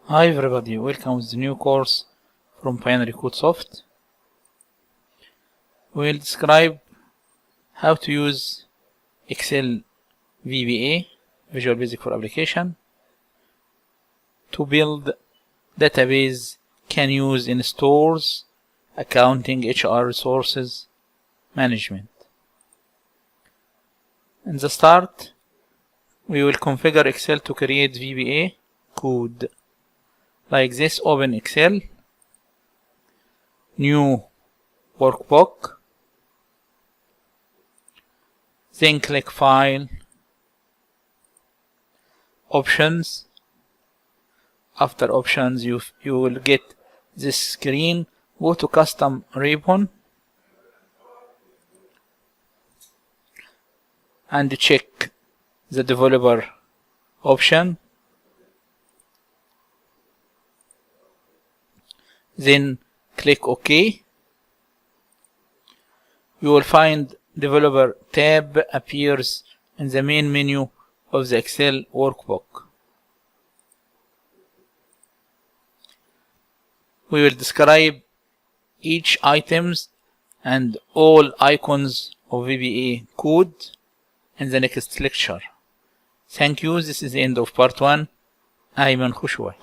Hi everybody, welcome to the new course from Binary Code Soft. We'll describe how to use Excel VBA, Visual Basic for Application, to build database can use in stores, accounting, HR resources, management. In the start, we will configure Excel to create VBA code. Like this, open Excel, new workbook, then click File, Options. After Options, you will get this screen. Go to Custom Ribbon and check the developer option. Then click OK. You will find Developer tab appears in the main menu of the Excel workbook. We will describe each items and all icons of VBA code in the next lecture. Thank you. This is the end of part 1. I'm Khushuwai.